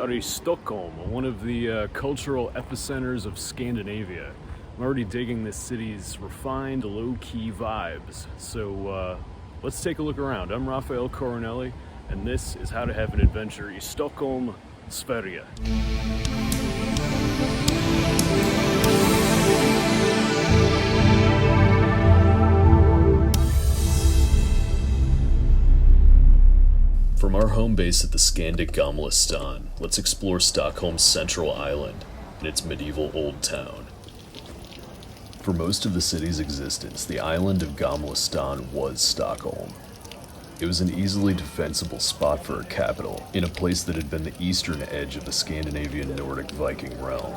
out of Stockholm, one of the cultural epicenters of Scandinavia. I'm already digging this city's refined, low-key vibes. So let's take a look around. I'm Raffael Coronelli, and this is How to Have an Adventure in Stockholm, Sverige. From our home base at the Scandic Gamla stan, let's explore Stockholm's central island and its medieval old town. For most of the city's existence, the island of Gamla stan was Stockholm. It was an easily defensible spot for a capital, in a place that had been the eastern edge of the Scandinavian Nordic Viking realm.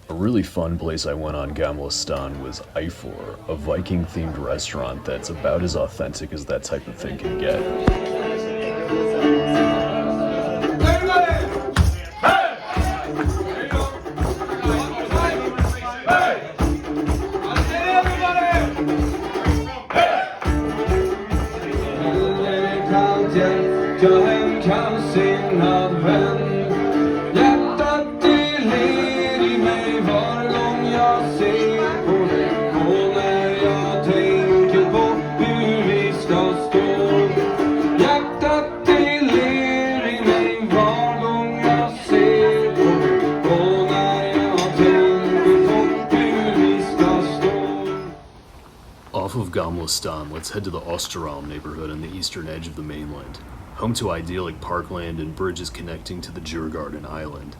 A really fun place I went on Gamla stan was Eifor, a Viking-themed restaurant that's about as authentic as that type of thing can get. Off of Gamla stan, let's head to the Osteralm neighborhood on the eastern edge of the mainland, home to idyllic parkland and bridges connecting to the Djurgården Island.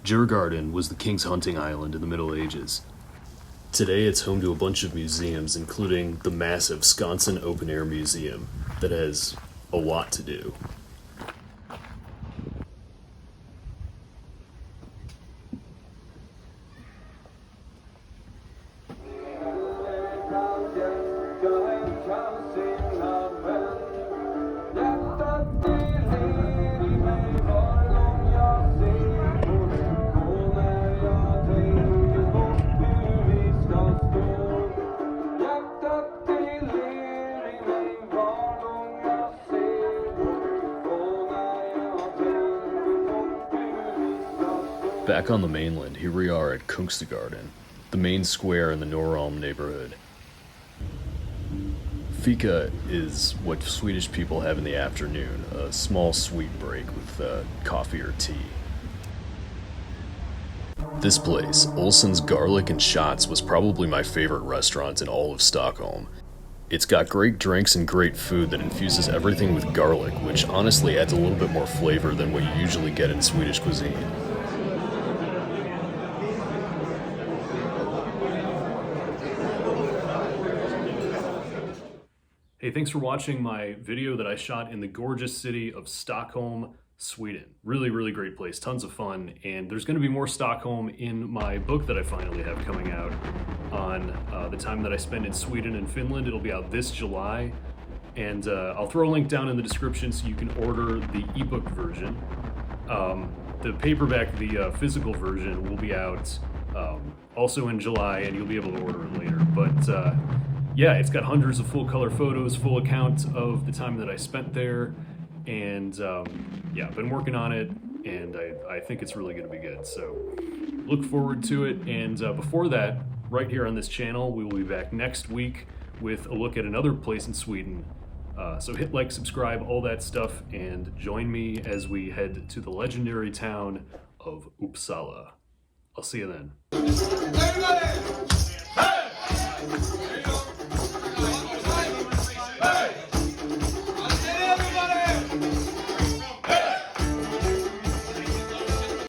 Djurgården was the king's hunting island in the Middle Ages. Today it's home to a bunch of museums, including the massive Skansen Open Air Museum that has a lot to do. Back on the mainland, here we are at Kungsträdgården, the main square in the Norrmalm neighborhood. Fika is what Swedish people have in the afternoon, a small sweet break with coffee or tea. This place, Olsen's Garlic and Shots, was probably my favorite restaurant in all of Stockholm. It's got great drinks and great food that infuses everything with garlic, which honestly adds a little bit more flavor than what you usually get in Swedish cuisine. Hey, thanks for watching my video that I shot in the gorgeous city of Stockholm, Sweden. Really, really great place, tons of fun, and there's going to be more Stockholm in my book that I finally have coming out on the time that I spend in Sweden and Finland. It'll be out this July, and I'll throw a link down in the description so you can order the ebook version. The paperback, the physical version, will be out also in July, and you'll be able to order it later. But yeah, it's got hundreds of full color photos, full account of the time that I spent there, and yeah, I've been working on it, and I think it's really going to be good. So look forward to it. And before that, right here on this channel, we will be back next week with a look at another place in Sweden. So hit like, subscribe, all that stuff, and join me as we head to the legendary town of Uppsala. I'll see you then.